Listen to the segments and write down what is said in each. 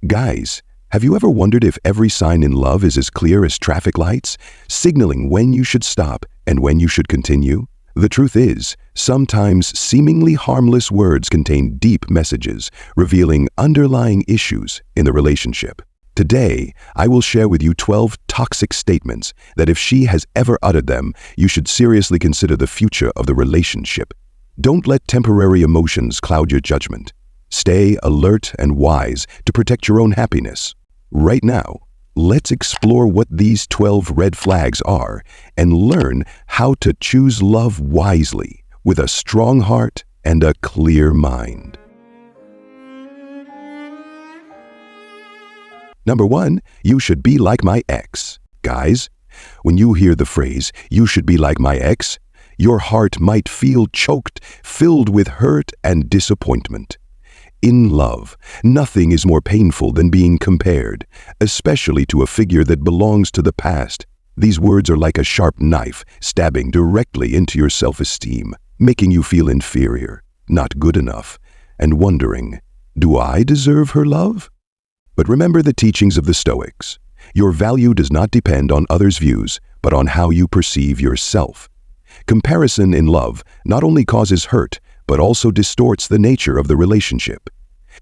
Guys, have you ever wondered if every sign in love is as clear as traffic lights, signaling when you should stop and when you should continue? The truth is, sometimes seemingly harmless words contain deep messages, revealing underlying issues in the relationship. Today, I will share with you 12 toxic statements that if she has ever uttered them, you should seriously consider the future of the relationship. Don't let temporary emotions cloud your judgment. Stay alert and wise to protect your own happiness. Right now, let's explore what these 12 red flags are and learn how to choose love wisely with a strong heart and a clear mind. Number 1, you should be like my ex. Guys, when you hear the phrase, you should be like my ex, your heart might feel choked, filled with hurt and disappointment. In love, nothing is more painful than being compared, especially to a figure that belongs to the past. These words are like a sharp knife stabbing directly into your self-esteem, making you feel inferior, not good enough, and wondering, do I deserve her love? But remember the teachings of the Stoics. Your value does not depend on others' views, but on how you perceive yourself. Comparison in love not only causes hurt, but also distorts the nature of the relationship.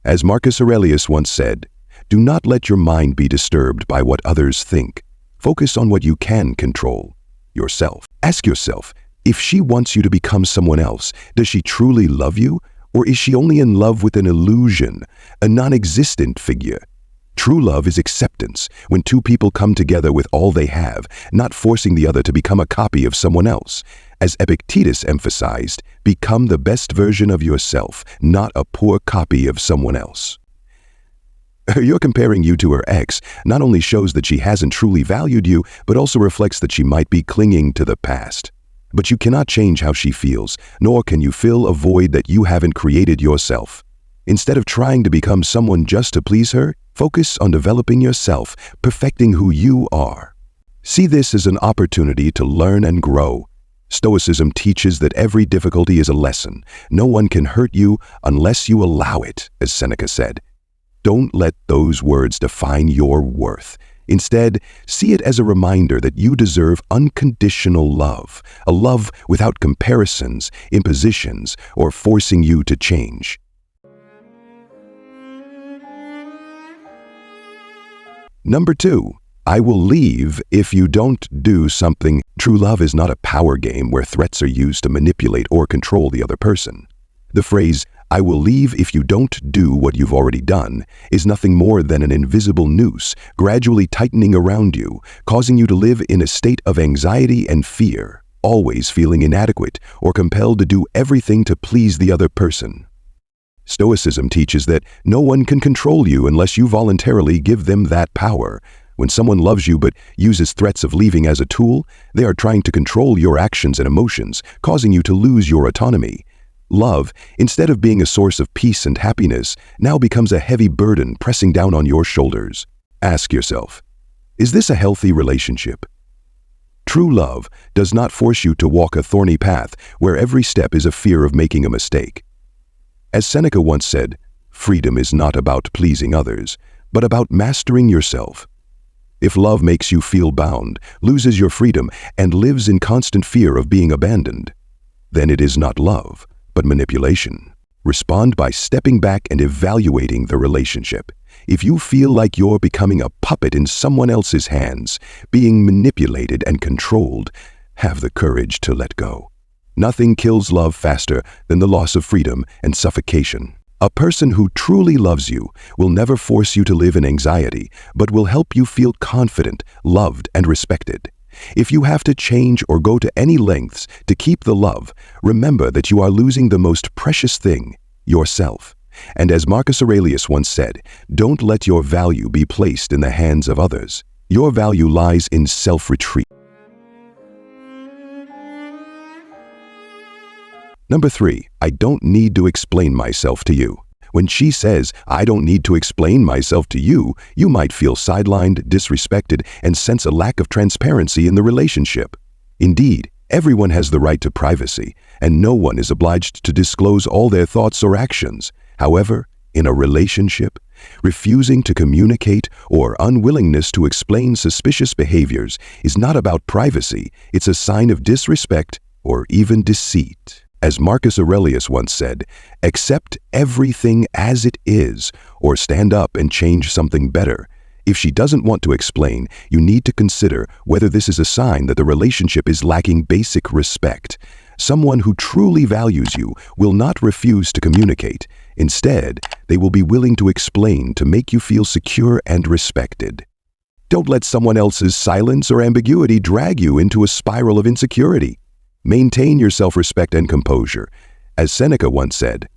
As Marcus Aurelius once said, do not let your mind be disturbed by what others think. Focus on what you can control, yourself. Ask yourself, if she wants you to become someone else, does she truly love you? Or is she only in love with an illusion, a non-existent figure? True love is acceptance, when two people come together with all they have, not forcing the other to become a copy of someone else. As Epictetus emphasized, become the best version of yourself, not a poor copy of someone else. You're comparing you to her ex not only shows that she hasn't truly valued you, but also reflects that she might be clinging to the past. But you cannot change how she feels, nor can you fill a void that you haven't created yourself. Instead of trying to become someone just to please her, focus on developing yourself, perfecting who you are. See this as an opportunity to learn and grow. Stoicism teaches that every difficulty is a lesson. No one can hurt you unless you allow it, as Seneca said. Don't let those words define your worth. Instead, see it as a reminder that you deserve unconditional love, a love without comparisons, impositions, or forcing you to change. Number 2, I will leave if you don't do something. True love is not a power game where threats are used to manipulate or control the other person. The phrase, I will leave if you don't do what you've already done, is nothing more than an invisible noose gradually tightening around you, causing you to live in a state of anxiety and fear, always feeling inadequate or compelled to do everything to please the other person. Stoicism teaches that no one can control you unless you voluntarily give them that power. When someone loves you but uses threats of leaving as a tool, they are trying to control your actions and emotions, causing you to lose your autonomy. Love, instead of being a source of peace and happiness, now becomes a heavy burden pressing down on your shoulders. Ask yourself, is this a healthy relationship? True love does not force you to walk a thorny path where every step is a fear of making a mistake. As Seneca once said, freedom is not about pleasing others, but about mastering yourself. If love makes you feel bound, loses your freedom, and lives in constant fear of being abandoned, then it is not love, but manipulation. Respond by stepping back and evaluating the relationship. If you feel like you're becoming a puppet in someone else's hands, being manipulated and controlled, have the courage to let go. Nothing kills love faster than the loss of freedom and suffocation. A person who truly loves you will never force you to live in anxiety, but will help you feel confident, loved, and respected. If you have to change or go to any lengths to keep the love, remember that you are losing the most precious thing, yourself. And as Marcus Aurelius once said, don't let your value be placed in the hands of others. Your value lies in self-retreat. Number 3, I don't need to explain myself to you. When she says, I don't need to explain myself to you, you might feel sidelined, disrespected, and sense a lack of transparency in the relationship. Indeed, everyone has the right to privacy, and no one is obliged to disclose all their thoughts or actions. However, In a relationship, refusing to communicate or unwillingness to explain suspicious behaviors is not about privacy, it's a sign of disrespect or even deceit. As Marcus Aurelius once said, accept everything as it is or stand up and change something better. If she doesn't want to explain, you need to consider whether this is a sign that the relationship is lacking basic respect. Someone who truly values you will not refuse to communicate. Instead, they will be willing to explain to make you feel secure and respected. Don't let someone else's silence or ambiguity drag you into a spiral of insecurity. Maintain your self-respect and composure. As Seneca once said,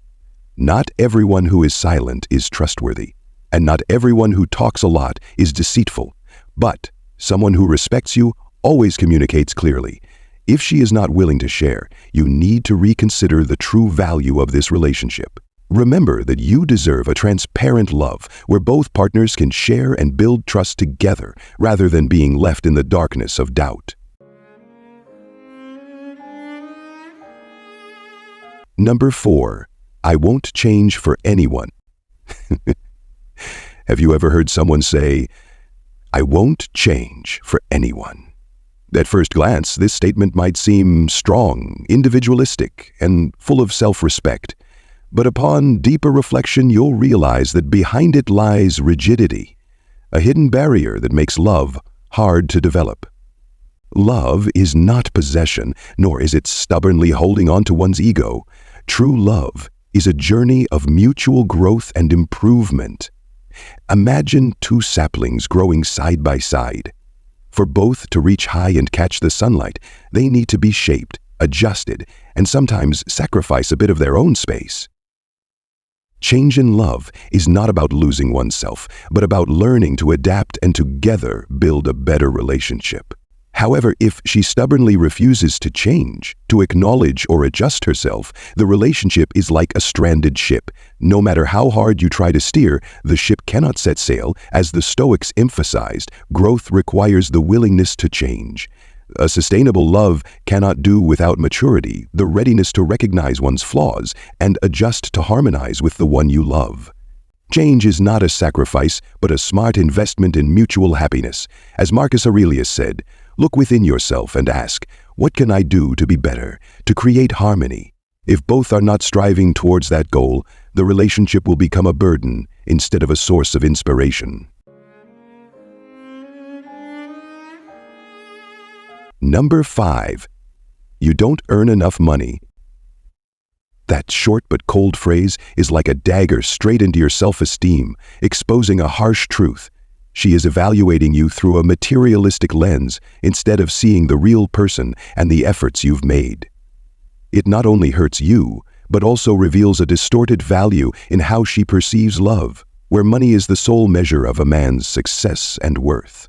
"Not everyone who is silent is trustworthy, and not everyone who talks a lot is deceitful, but someone who respects you always communicates clearly." If she is not willing to share, you need to reconsider the true value of this relationship. Remember that you deserve a transparent love where both partners can share and build trust together rather than being left in the darkness of doubt. Number 4, I won't change for anyone. Have you ever heard someone say, "I won't change for anyone"? At first glance, this statement might seem strong, individualistic, and full of self-respect. But upon deeper reflection, you'll realize that behind it lies rigidity, a hidden barrier that makes love hard to develop. Love is not possession, nor is it stubbornly holding on to one's ego. True love is a journey of mutual growth and improvement. Imagine two saplings growing side by side. For both to reach high and catch the sunlight, they need to be shaped, adjusted, and sometimes sacrifice a bit of their own space. Change in love is not about losing oneself, but about learning to adapt and together build a better relationship. However, if she stubbornly refuses to change, to acknowledge or adjust herself, the relationship is like a stranded ship. No matter how hard you try to steer, the ship cannot set sail. As the Stoics emphasized, growth requires the willingness to change. A sustainable love cannot do without maturity, the readiness to recognize one's flaws and adjust to harmonize with the one you love. Change is not a sacrifice, but a smart investment in mutual happiness. As Marcus Aurelius said, look within yourself and ask, what can I do to be better, to create harmony? If both are not striving towards that goal, the relationship will become a burden instead of a source of inspiration. Number 5, you don't earn enough money. That short but cold phrase is like a dagger straight into your self-esteem, exposing a harsh truth. She is evaluating you through a materialistic lens instead of seeing the real person and the efforts you've made. It not only hurts you, but also reveals a distorted value in how she perceives love, where money is the sole measure of a man's success and worth.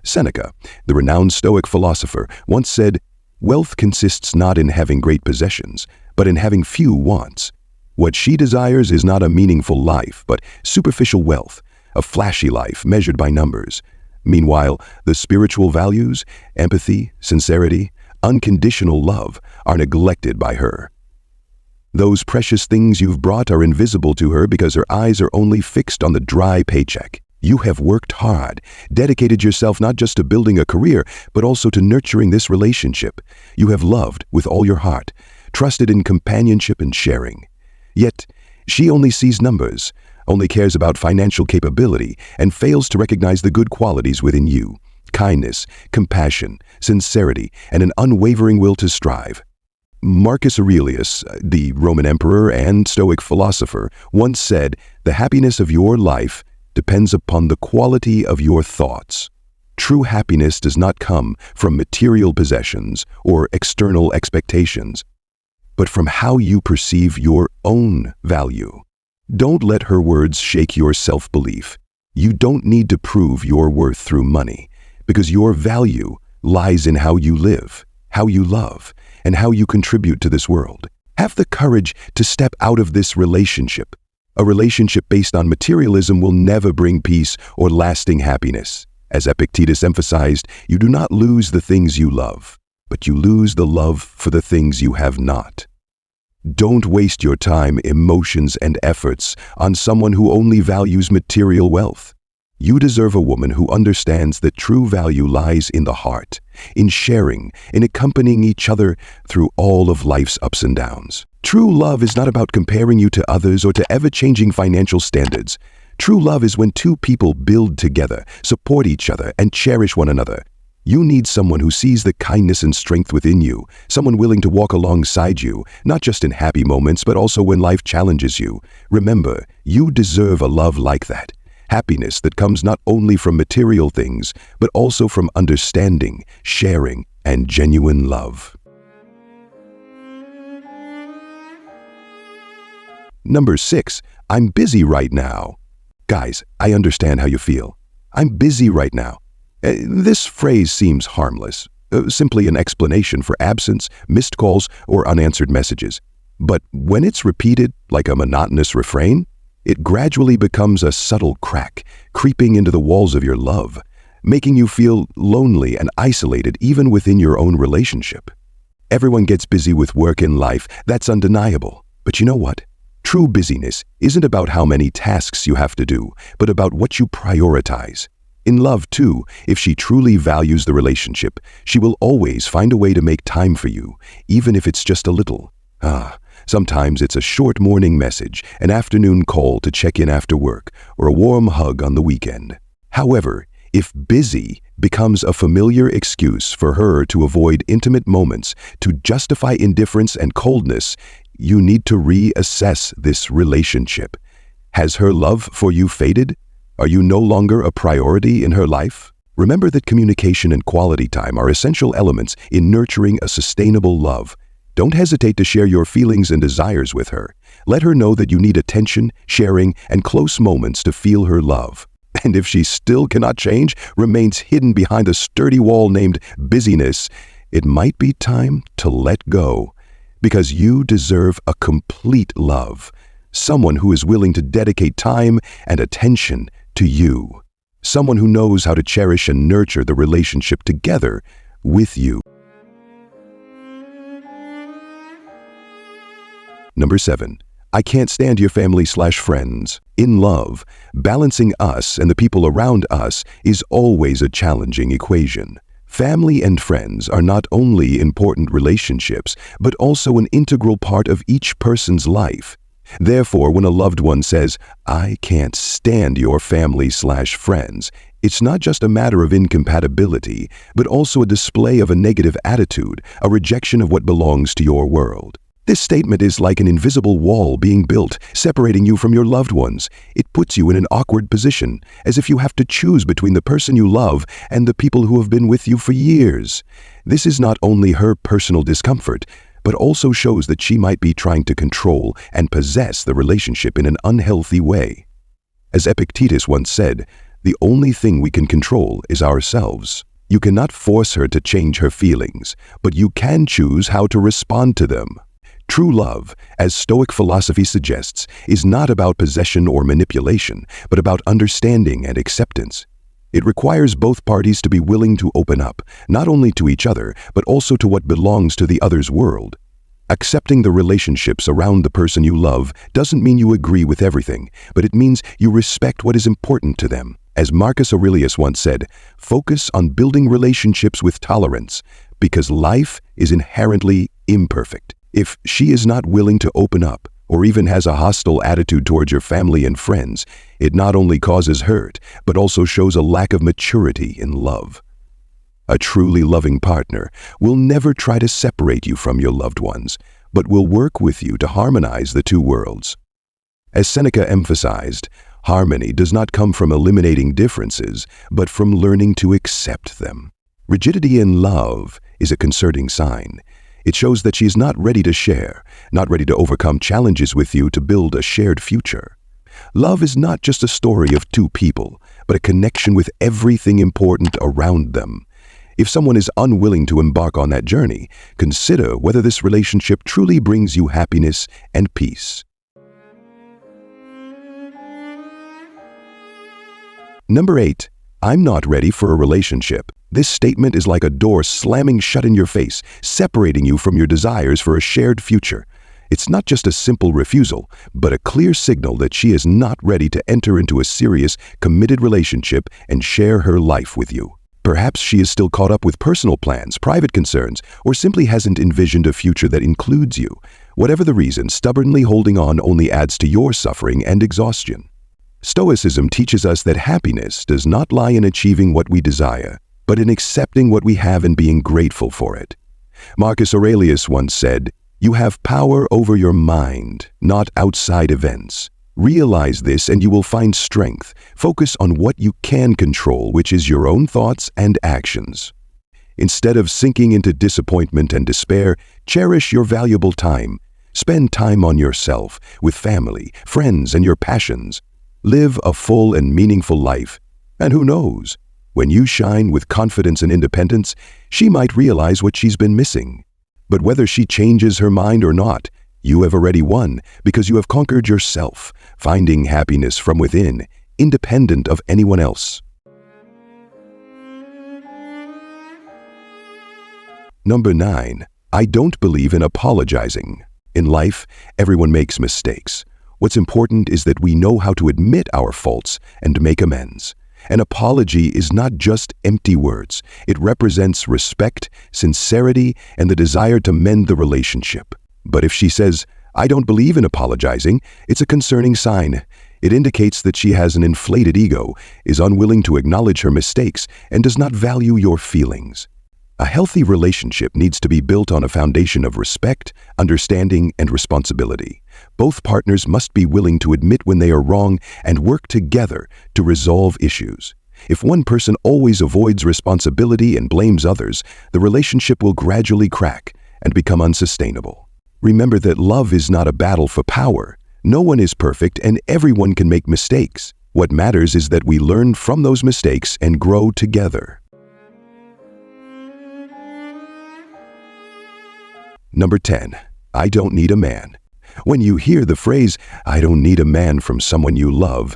Seneca, the renowned Stoic philosopher, once said, "Wealth consists not in having great possessions, but in having few wants. What she desires is not a meaningful life, but superficial wealth, a flashy life measured by numbers. Meanwhile, the spiritual values, empathy, sincerity, unconditional love are neglected by her. Those precious things you've brought are invisible to her because her eyes are only fixed on the dry paycheck. You have worked hard, dedicated yourself not just to building a career, but also to nurturing this relationship. You have loved with all your heart, trusted in companionship and sharing. Yet, she only sees numbers, only cares about financial capability, and fails to recognize the good qualities within you: kindness, compassion, sincerity, and an unwavering will to strive. Marcus Aurelius, the Roman emperor and Stoic philosopher, once said, "The happiness of your life depends upon the quality of your thoughts." True happiness does not come from material possessions or external expectations, but from how you perceive your own value. Don't let her words shake your self-belief. You don't need to prove your worth through money, because your value lies in how you live, how you love, and how you contribute to this world. Have the courage to step out of this relationship. A relationship based on materialism will never bring peace or lasting happiness. As Epictetus emphasized, you do not lose the things you love, but you lose the love for the things you have not. Don't waste your time, emotions, and efforts on someone who only values material wealth. You deserve a woman who understands that true value lies in the heart, in sharing, in accompanying each other through all of life's ups and downs. True love is not about comparing you to others or to ever-changing financial standards. True love is when two people build together, support each other, and cherish one another. You need someone who sees the kindness and strength within you, someone willing to walk alongside you, not just in happy moments, but also when life challenges you. Remember, you deserve a love like that. Happiness that comes not only from material things, but also from understanding, sharing, and genuine love. Number 6, I'm busy right now. Guys, I understand how you feel. I'm busy right now. This phrase seems harmless, simply an explanation for absence, missed calls, or unanswered messages. But when it's repeated like a monotonous refrain, it gradually becomes a subtle crack, creeping into the walls of your love, making you feel lonely and isolated even within your own relationship. Everyone gets busy with work in life, that's undeniable. But you know what? True busyness isn't about how many tasks you have to do, but about what you prioritize. In love, too, if she truly values the relationship, she will always find a way to make time for you, even if it's just a little. Sometimes it's a short morning message, an afternoon call to check in after work, or a warm hug on the weekend. However, if busy becomes a familiar excuse for her to avoid intimate moments, to justify indifference and coldness, you need to reassess this relationship. Has her love for you faded? Are you no longer a priority in her life? Remember that communication and quality time are essential elements in nurturing a sustainable love. Don't hesitate to share your feelings and desires with her. Let her know that you need attention, sharing, and close moments to feel her love. And if she still cannot change, remains hidden behind a sturdy wall named busyness, it might be time to let go. Because you deserve a complete love. Someone who is willing to dedicate time and attention to you. Someone who knows how to cherish and nurture the relationship together with you. Number 7, I can't stand your family/friends. In love, balancing us and the people around us is always a challenging equation. Family and friends are not only important relationships, but also an integral part of each person's life. Therefore, when a loved one says, I can't stand your family/friends, it's not just a matter of incompatibility, but also a display of a negative attitude, a rejection of what belongs to your world. This statement is like an invisible wall being built, separating you from your loved ones. It puts you in an awkward position, as if you have to choose between the person you love and the people who have been with you for years. This is not only her personal discomfort, but also shows that she might be trying to control and possess the relationship in an unhealthy way. As Epictetus once said, the only thing we can control is ourselves. You cannot force her to change her feelings, but you can choose how to respond to them. True love, as Stoic philosophy suggests, is not about possession or manipulation, but about understanding and acceptance. It requires both parties to be willing to open up, not only to each other, but also to what belongs to the other's world. Accepting the relationships around the person you love doesn't mean you agree with everything, but it means you respect what is important to them. As Marcus Aurelius once said, focus on building relationships with tolerance, because life is inherently imperfect. If she is not willing to open up, or even has a hostile attitude towards your family and friends, it not only causes hurt, but also shows a lack of maturity in love. A truly loving partner will never try to separate you from your loved ones, but will work with you to harmonize the two worlds. As Seneca emphasized, harmony does not come from eliminating differences, but from learning to accept them. Rigidity in love is a concerning sign. It shows that she is not ready to share, not ready to overcome challenges with you to build a shared future. Love is not just a story of two people, but a connection with everything important around them. If someone is unwilling to embark on that journey, consider whether this relationship truly brings you happiness and peace. Number 8, I'm not ready for a relationship. This statement is like a door slamming shut in your face, separating you from your desires for a shared future. It's not just a simple refusal, but a clear signal that she is not ready to enter into a serious, committed relationship and share her life with you. Perhaps she is still caught up with personal plans, private concerns, or simply hasn't envisioned a future that includes you. Whatever the reason, stubbornly holding on only adds to your suffering and exhaustion. Stoicism teaches us that happiness does not lie in achieving what we desire, but in accepting what we have and being grateful for it. Marcus Aurelius once said, "You have power over your mind, not outside events. Realize this and you will find strength. Focus on what you can control, which is your own thoughts and actions." Instead of sinking into disappointment and despair, cherish your valuable time. Spend time on yourself, with family, friends, and your passions. Live a full and meaningful life. And who knows, when you shine with confidence and independence, she might realize what she's been missing. But whether she changes her mind or not, you have already won because you have conquered yourself, finding happiness from within, independent of anyone else. Number 9, I don't believe in apologizing. In life, everyone makes mistakes. What's important is that we know how to admit our faults and make amends. An apology is not just empty words. It represents respect, sincerity, and the desire to mend the relationship. But if she says, "I don't believe in apologizing," it's a concerning sign. It indicates that she has an inflated ego, is unwilling to acknowledge her mistakes, and does not value your feelings. A healthy relationship needs to be built on a foundation of respect, understanding, and responsibility. Both partners must be willing to admit when they are wrong and work together to resolve issues. If one person always avoids responsibility and blames others, the relationship will gradually crack and become unsustainable. Remember that love is not a battle for power. No one is perfect and everyone can make mistakes. What matters is that we learn from those mistakes and grow together. Number 10, I don't need a man. When you hear the phrase, "I don't need a man" from someone you love,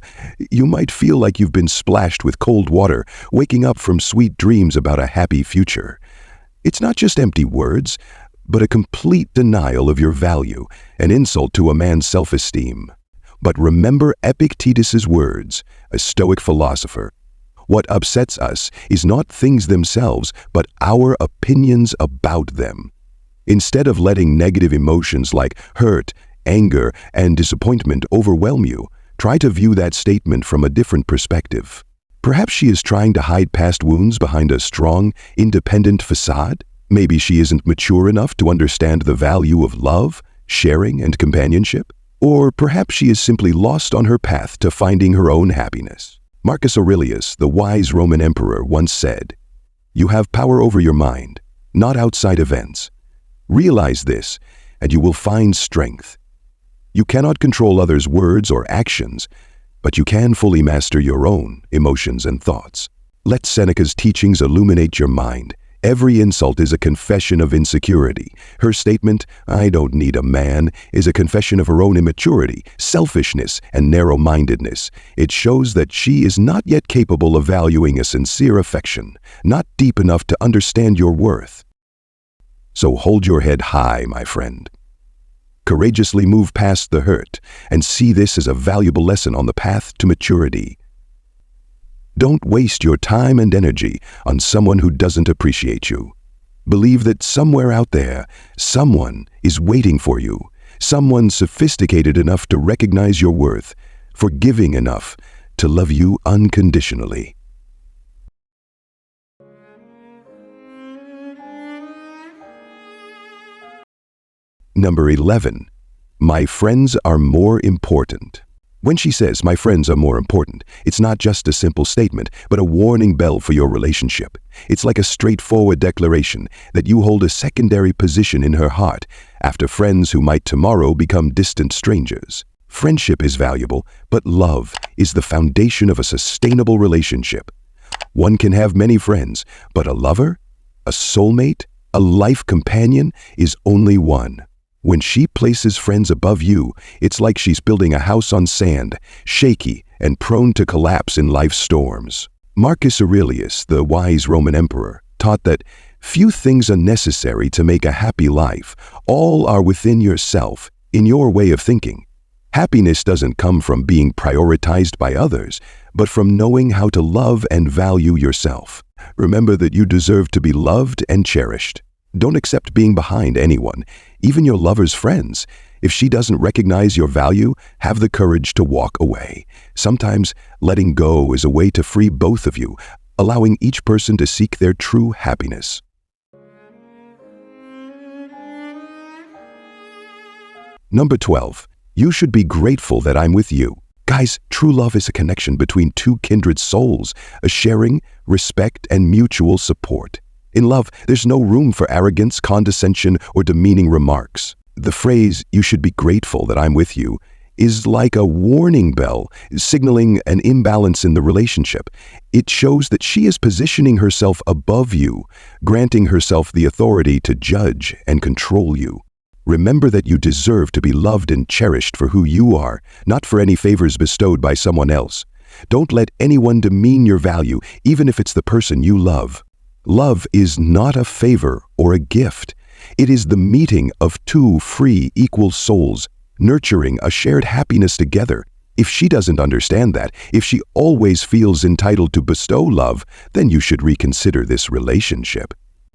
you might feel like you've been splashed with cold water, waking up from sweet dreams about a happy future. It's not just empty words, but a complete denial of your value, an insult to a man's self-esteem. But remember Epictetus' words, a Stoic philosopher. What upsets us is not things themselves, but our opinions about them. Instead of letting negative emotions like hurt, anger, and disappointment overwhelm you, try to view that statement from a different perspective. Perhaps she is trying to hide past wounds behind a strong, independent facade. Maybe she isn't mature enough to understand the value of love, sharing, and companionship. Or perhaps she is simply lost on her path to finding her own happiness. Marcus Aurelius, the wise Roman emperor, once said, "You have power over your mind, not outside events. Realize this, and you will find strength. You cannot control others' words or actions, but you can fully master your own emotions and thoughts. Let Seneca's teachings illuminate your mind. Every insult is a confession of insecurity. Her statement, "I don't need a man," is a confession of her own immaturity, selfishness, and narrow-mindedness. It shows that she is not yet capable of valuing a sincere affection, not deep enough to understand your worth. So hold your head high, my friend. Courageously move past the hurt and see this as a valuable lesson on the path to maturity. Don't waste your time and energy on someone who doesn't appreciate you. Believe that somewhere out there, someone is waiting for you, someone sophisticated enough to recognize your worth, forgiving enough to love you unconditionally. Number 11, my friends are more important. When she says, "my friends are more important," it's not just a simple statement, but a warning bell for your relationship. It's like a straightforward declaration that you hold a secondary position in her heart after friends who might tomorrow become distant strangers. Friendship is valuable, but love is the foundation of a sustainable relationship. One can have many friends, but a lover, a soulmate, a life companion is only one. When she places friends above you, it's like she's building a house on sand, shaky and prone to collapse in life's storms. Marcus Aurelius, the wise Roman emperor, taught that few things are necessary to make a happy life. All are within yourself. in your way of thinking. Happiness doesn't come from being prioritized by others, but from knowing how to love and value yourself. Remember that you deserve to be loved and cherished. Don't accept being behind anyone, even your lover's friends. If she doesn't recognize your value, have the courage to walk away. Sometimes letting go is a way to free both of you, allowing each person to seek their true happiness. Number 12. You should be grateful that I'm with you. Guys, true love is a connection between two kindred souls, a sharing, respect, and mutual support. In love, there's no room for arrogance, condescension, or demeaning remarks. The phrase, "you should be grateful that I'm with you," is like a warning bell, signaling an imbalance in the relationship. It shows that she is positioning herself above you, granting herself the authority to judge and control you. Remember that you deserve to be loved and cherished for who you are, not for any favors bestowed by someone else. Don't let anyone demean your value, even if it's the person you love. Love is not a favor or a gift. It is the meeting of two free, equal souls, nurturing a shared happiness together. If she doesn't understand that, if she always feels entitled to bestow love, then you should reconsider this relationship.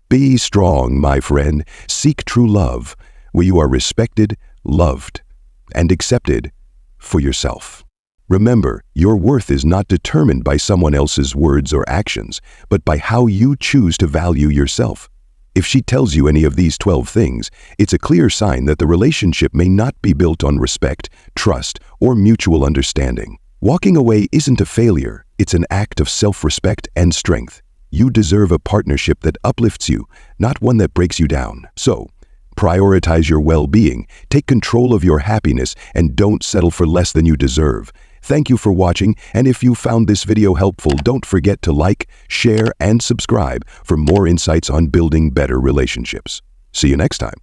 Be strong, my friend. Seek true love, where you are respected, loved, and accepted for yourself. Remember, your worth is not determined by someone else's words or actions, but by how you choose to value yourself. If she tells you any of these 12 things, it's a clear sign that the relationship may not be built on respect, trust, or mutual understanding. Walking away isn't a failure, it's an act of self-respect and strength. You deserve a partnership that uplifts you, not one that breaks you down. So, prioritize your well-being, take control of your happiness, and don't settle for less than you deserve. Thank you for watching, and if you found this video helpful, don't forget to like, share, and subscribe for more insights on building better relationships. See you next time.